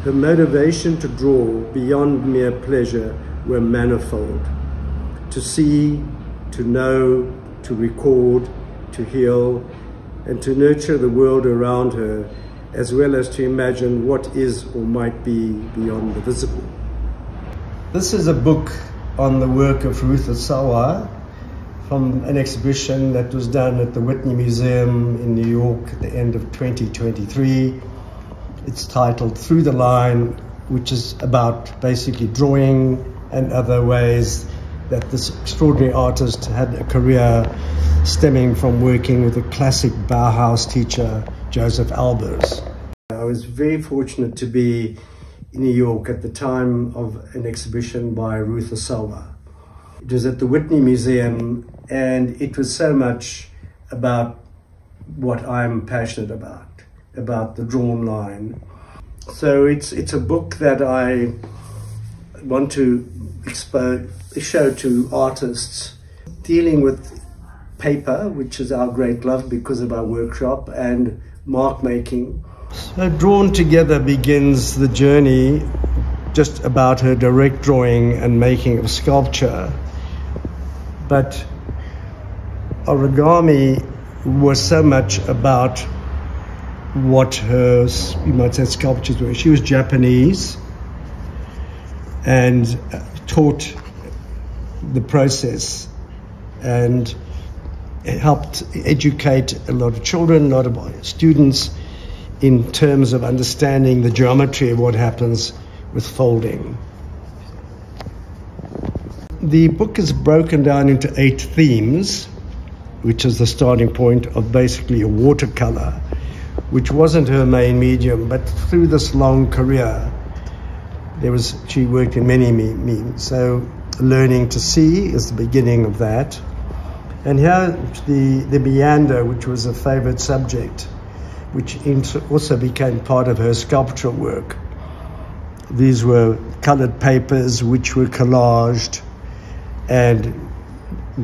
Her motivation to draw beyond mere pleasure were manifold. To see, to know, to record, to heal, and to nurture the world around her, as well as to imagine what is or might be beyond the visible. This is a book on the work of Ruth Asawa from an exhibition that was done at the Whitney Museum in New York at the end of 2023. It's titled Through the Line, which is about basically drawing and other ways that this extraordinary artist had a career stemming from working with a classic Bauhaus teacher, Joseph Albers. I was very fortunate to be in New York at the time of an exhibition by Ruth Asawa. It was at the Whitney Museum, and it was so much about what I'm passionate about the drawn line. So it's a book that I want to show to artists dealing with paper, which is our great love because of our workshop, and mark making. So Drawn Together begins the journey just about her direct drawing and making of sculpture. But origami was so much about what her, you might say, sculptures were. She was Japanese and taught the process and helped educate a lot of children, a lot of students in terms of understanding the geometry of what happens with folding. The book is broken down into 8 themes, which is the starting point of basically a watercolor, which wasn't her main medium, but through this long career, she worked in many mediums. So learning to see is the beginning of that. And here, the meander, which was a favorite subject, which also became part of her sculptural work. These were colored papers which were collaged, and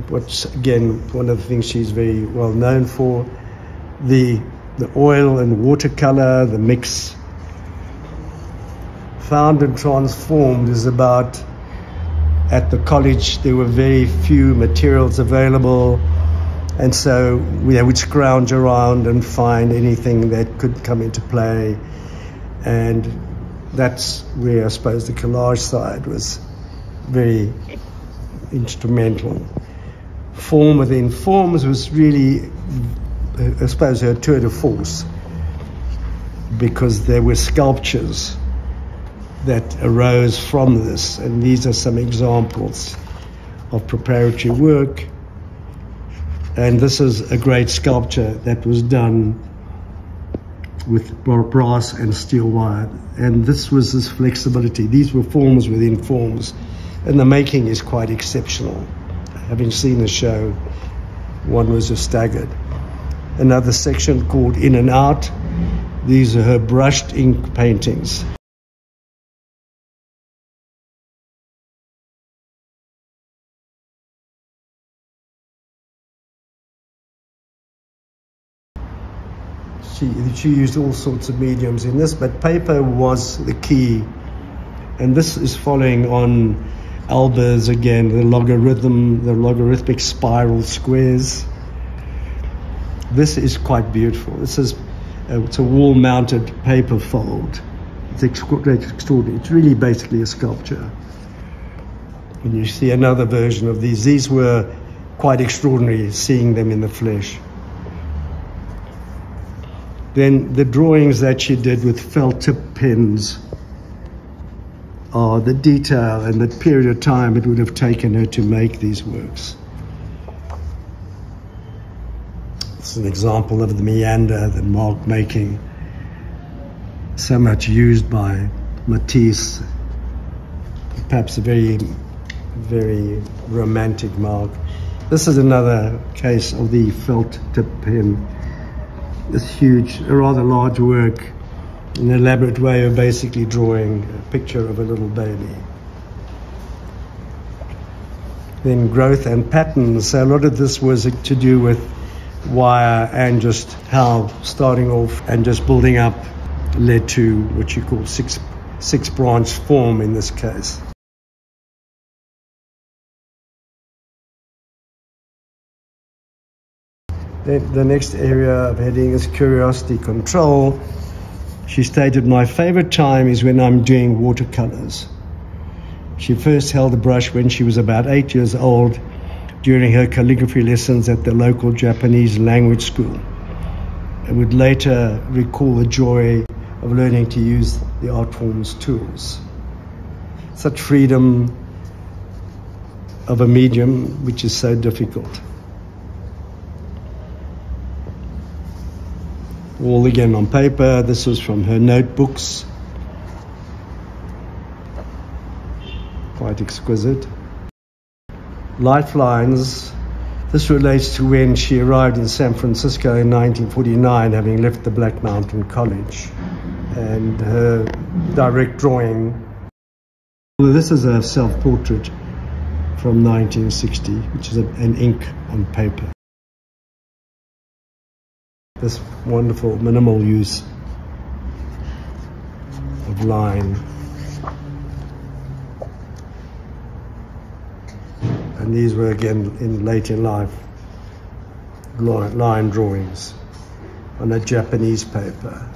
what's again one of the things she's very well known for, the oil and watercolor, the mix. Found and Transformed is about, at the college there were very few materials available, and so we would scrounge around and find anything that could come into play, and that's where I suppose the collage side was very instrumental. Form within forms was really, I suppose, her tour de force, because there were sculptures that arose from this, and these are some examples of preparatory work. And this is a great sculpture that was done with brass and steel wire, and this was this flexibility. These were forms within forms, and the making is quite exceptional. Having seen the show, one was just staggered. Another section called In and Out. These are her brushed ink paintings. She used all sorts of mediums in this, but paper was the key. And this is following on Albers again, the logarithmic spiral squares. This is quite beautiful. This is it's a wall-mounted paper fold. It's extraordinary. It's really basically a sculpture. And you see another version of these. These were quite extraordinary, seeing them in the flesh. Then the drawings that she did with felt tip pens are the detail and the period of time it would have taken her to make these works. It's an example of the meander, the mark making, so much used by Matisse, perhaps a very, very romantic mark. This is another case of the felt tip pen. This huge, a rather large work, an elaborate way of basically drawing a picture of a little baby. Then growth and patterns. So a lot of this was to do with wire and just how starting off and just building up led to what you call 6 6-branch form in this case. The next area of heading is curiosity control. She stated, my favorite time is when I'm doing watercolors. She first held a brush when she was about 8 years old during her calligraphy lessons at the local Japanese language school, and would later recall the joy of learning to use the art form's tools. Such freedom of a medium which is so difficult. All again on paper. This was from her notebooks. Quite exquisite. Lifelines. This relates to when she arrived in San Francisco in 1949, having left the Black Mountain College. And her direct drawing. This is a self-portrait from 1960, which is an ink on paper. This wonderful minimal use of line. And these were again late in life line drawings on a Japanese paper.